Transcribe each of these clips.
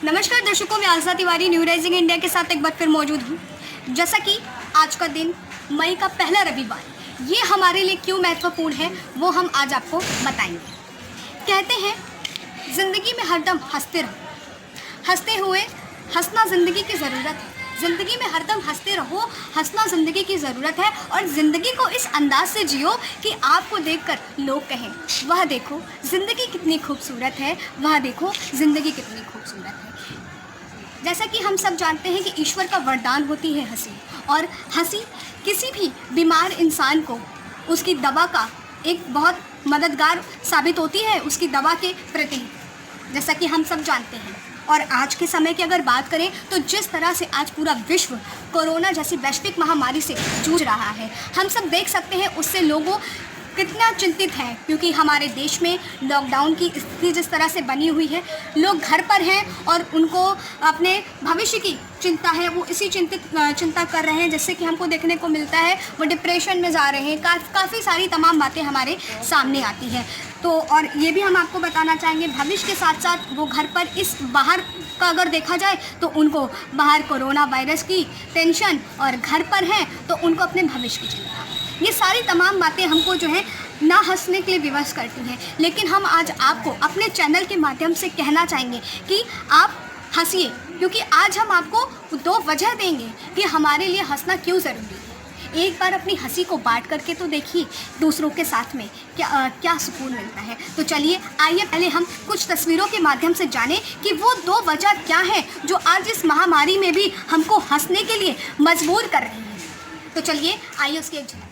नमस्कार दर्शकों, मैं आज़ाद तिवारी न्यू राइजिंग इंडिया के साथ एक बार फिर मौजूद हूँ। जैसा कि आज का दिन मई का पहला रविवार, ये हमारे लिए क्यों महत्वपूर्ण है वो हम आज आपको बताएंगे। कहते हैं ज़िंदगी में हरदम हंसते रहो, हंसते हुए हंसना ज़िंदगी की ज़रूरत है। ज़िंदगी में हरदम हंसते रहो, हंसना ज़िंदगी की ज़रूरत है। और ज़िंदगी को इस अंदाज से जियो कि आपको देखकर लोग कहें, वह देखो ज़िंदगी कितनी खूबसूरत है, वह देखो ज़िंदगी कितनी खूबसूरत है। जैसा कि हम सब जानते हैं कि ईश्वर का वरदान होती है हंसी, और हंसी किसी भी बीमार इंसान को उसकी दवा का एक बहुत मददगार साबित होती है, उसकी दवा के प्रति, जैसा कि हम सब जानते हैं। और आज के समय की अगर बात करें तो जिस तरह से आज पूरा विश्व कोरोना जैसी वैश्विक महामारी से जूझ रहा है, हम सब देख सकते हैं उससे लोगों कितना चिंतित है, क्योंकि हमारे देश में लॉकडाउन की स्थिति जिस तरह से बनी हुई है, लोग घर पर हैं और उनको अपने भविष्य की चिंता है, वो इसी चिंता कर रहे हैं। जैसे कि हमको देखने को मिलता है वो डिप्रेशन में जा रहे हैं, काफ़ी सारी तमाम बातें हमारे सामने आती हैं। तो और ये भी हम आपको बताना चाहेंगे, भविष्य के साथ साथ वो घर पर इस बाहर का अगर देखा जाए तो उनको बाहर कोरोना वायरस की टेंशन, और घर पर हैं तो उनको अपने भविष्य की चिंता। ये सारी तमाम बातें हमको जो है ना हंसने के लिए विवश करती हैं। लेकिन हम आज आपको अपने चैनल के माध्यम से कहना चाहेंगे कि आप हंसिए, क्योंकि आज हम आपको दो वजह देंगे कि हमारे लिए हंसना क्यों ज़रूरी है। एक बार अपनी हंसी को बांट करके तो देखिए दूसरों के साथ में क्या सुकून मिलता है। तो चलिए आइए पहले हम कुछ तस्वीरों के माध्यम से जानें कि वो दो वजह क्या है जो आज इस महामारी में भी हमको हंसने के लिए मजबूर कर रही है। तो चलिए आइए उसकी एक झलक।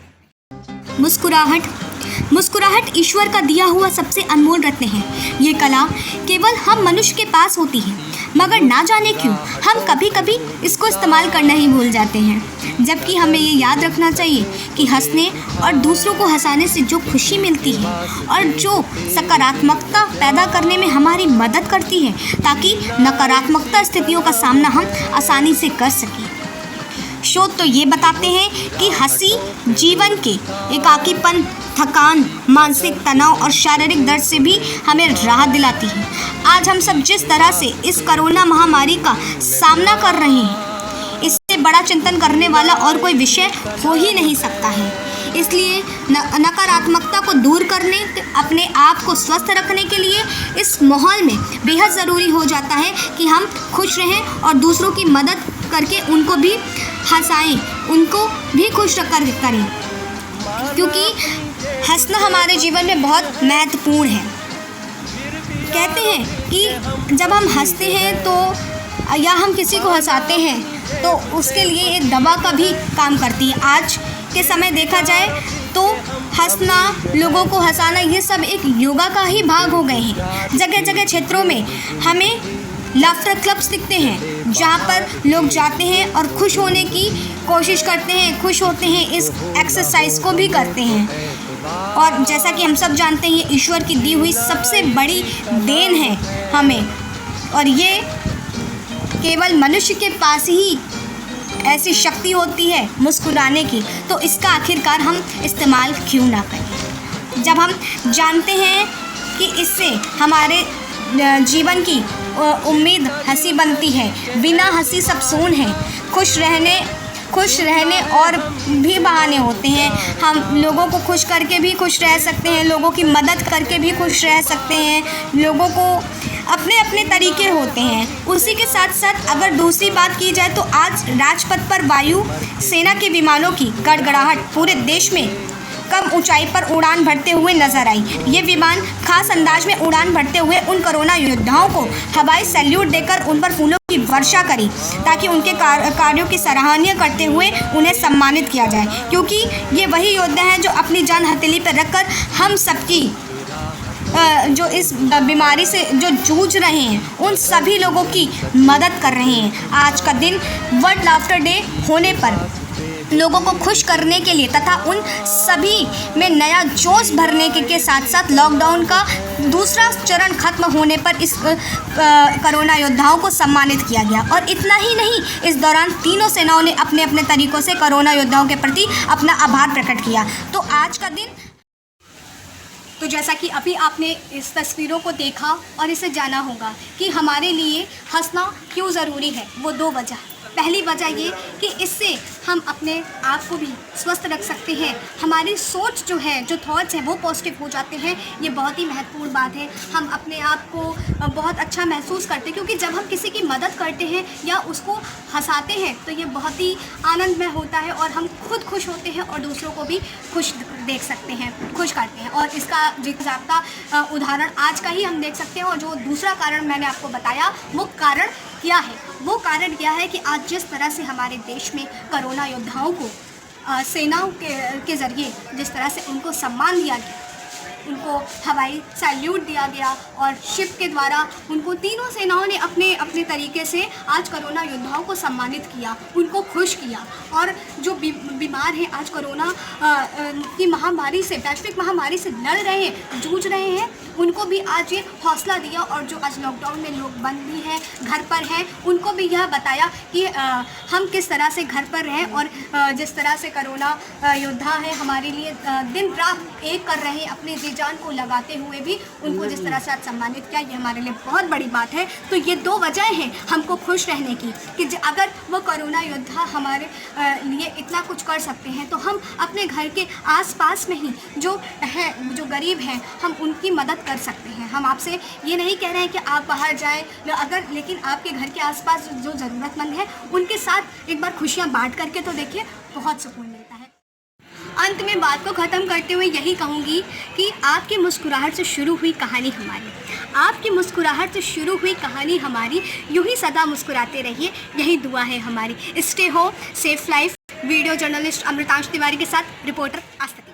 मुस्कुराहट ईश्वर का दिया हुआ सबसे अनमोल रत्न है। ये कला केवल हम मनुष्य के पास होती है, मगर ना जाने क्यों हम कभी कभी इसको इस्तेमाल करना ही भूल जाते हैं। जबकि हमें ये याद रखना चाहिए कि हंसने और दूसरों को हंसाने से जो खुशी मिलती है और जो सकारात्मकता पैदा करने में हमारी मदद करती है, ताकि नकारात्मकता स्थितियों का सामना हम आसानी से कर सकें। शोध तो ये बताते हैं कि हंसी जीवन के एकाकीपन, थकान, मानसिक तनाव और शारीरिक दर्द से भी हमें राहत दिलाती है। आज हम सब जिस तरह से इस कोरोना महामारी का सामना कर रहे हैं, इससे बड़ा चिंतन करने वाला और कोई विषय हो ही नहीं सकता है। इसलिए नकारात्मकता को दूर करने, अपने आप को स्वस्थ रखने के लिए इस माहौल में बेहद ज़रूरी हो जाता है कि हम खुश रहें और दूसरों की मदद करके उनको भी हंसाएं, उनको भी खुश करें, क्योंकि हंसना हमारे जीवन में बहुत महत्वपूर्ण है। कहते हैं कि जब हम हंसते हैं तो या हम किसी को हंसाते हैं तो उसके लिए एक दवा का भी काम करती है। आज के समय देखा जाए तो हंसना, लोगों को हंसाना, ये सब एक योगा का ही भाग हो गए हैं। जगह जगह क्षेत्रों में हमें लाफ्टर क्लब्स दिखते हैं, जहाँ पर लोग जाते हैं और खुश होने की कोशिश करते हैं, खुश होते हैं, इस एक्सरसाइज को भी करते हैं। और जैसा कि हम सब जानते हैं, ये ईश्वर की दी हुई सबसे बड़ी देन है हमें, और ये केवल मनुष्य के पास ही ऐसी शक्ति होती है मुस्कुराने की, तो इसका आखिरकार हम इस्तेमाल क्यों ना करें। जब हम जानते हैं कि इससे हमारे जीवन की उम्मीद हंसी बनती है, बिना हंसी सब सून है। खुश रहने और भी बहाने होते हैं। हम लोगों को खुश करके भी खुश रह सकते हैं, लोगों की मदद करके भी खुश रह सकते हैं। लोगों को अपने अपने तरीके होते हैं। उसी के साथ साथ अगर दूसरी बात की जाए तो आज राजपथ पर वायु सेना के विमानों की गड़गड़ाहट पूरे देश में कम ऊंचाई पर उड़ान भरते हुए नजर आई। ये विमान खास अंदाज में उड़ान भरते हुए उन कोरोना योद्धाओं को हवाई सैल्यूट देकर उन पर फूलों की वर्षा करी, ताकि उनके कार्यों की सराहनीय करते हुए उन्हें सम्मानित किया जाए, क्योंकि ये वही योद्धा हैं जो अपनी जान हथेली पर रखकर हम सबकी जो इस बीमारी से जो जूझ रहे हैं उन सभी लोगों की मदद कर रहे हैं। आज का दिन वर्ल्ड लाफ्टर डे होने पर लोगों को खुश करने के लिए तथा उन सभी में नया जोश भरने के साथ साथ लॉकडाउन का दूसरा चरण खत्म होने पर इस कोरोना योद्धाओं को सम्मानित किया गया। और इतना ही नहीं, इस दौरान तीनों सेनाओं ने अपने अपने तरीक़ों से कोरोना योद्धाओं के प्रति अपना आभार प्रकट किया। तो आज का दिन तो जैसा कि अभी आपने इस तस्वीरों को देखा और इसे जाना होगा कि हमारे लिए हंसना क्यों ज़रूरी है, वो दो वजह। पहली वजह ये कि इससे हम अपने आप को भी स्वस्थ रख सकते हैं, हमारी सोच जो है, जो थॉट्स हैं वो पॉजिटिव हो जाते हैं। ये बहुत ही महत्वपूर्ण बात है। हम अपने आप को बहुत अच्छा महसूस करते हैं, क्योंकि जब हम किसी की मदद करते हैं या उसको हंसाते हैं तो ये बहुत ही आनंदमय होता है और हम खुद खुश होते हैं और दूसरों को भी खुश देख सकते हैं, खुश करते हैं। और इसका जिक्र उदाहरण आज का ही हम देख सकते हैं। और जो दूसरा कारण मैंने आपको बताया वो कारण क्या है, वो कारण क्या है कि आज जिस तरह से हमारे देश में कोरोना योद्धाओं को सेनाओं के ज़रिए जिस तरह से उनको सम्मान दिया गया, उनको हवाई सैल्यूट दिया गया और शिप के द्वारा उनको तीनों सेनाओं ने अपने अपने तरीके से आज कोरोना योद्धाओं को सम्मानित किया, उनको खुश किया। और जो बीमार हैं आज कोरोना की महामारी से, वैश्विक महामारी से लड़ रहे हैं, जूझ रहे हैं, उनको भी आज ये हौसला दिया। और जो आज लॉकडाउन में लोग बंद भी हैं, घर पर हैं, उनको भी यह बताया कि हम किस तरह से घर पर रहें। और जिस तरह से कोरोना योद्धा है हमारे लिए दिन रात एक कर रहे हैं, अपने जी जान को लगाते हुए भी उनको जिस तरह से आज सम्मानित किया, ये हमारे लिए बहुत बड़ी बात है। तो ये दो वजह हैं हमको खुश रहने की कि अगर वो कोरोना योद्धा हमारे लिए इतना कुछ कर सकते हैं तो हम अपने घर के आसपास में ही जो है, जो गरीब हैं, हम उनकी मदद कर सकते हैं। हम आपसे ये नहीं कह रहे हैं कि आप बाहर जाएं, लेकिन आपके घर के आसपास जो ज़रूरतमंद है उनके साथ एक बार खुशियाँ बांट करके तो देखिए, बहुत सुकून मिलता है। अंत में बात को ख़त्म करते हुए यही कहूँगी कि आपकी मुस्कुराहट से शुरू हुई कहानी हमारी, आपकी मुस्कुराहट से शुरू हुई कहानी हमारी, यूं ही सदा मुस्कुराते रहिए, यही दुआ है हमारी। Stay home, safe life. Video journalist Amritansh Tiwari के साथ रिपोर्टर आज तक।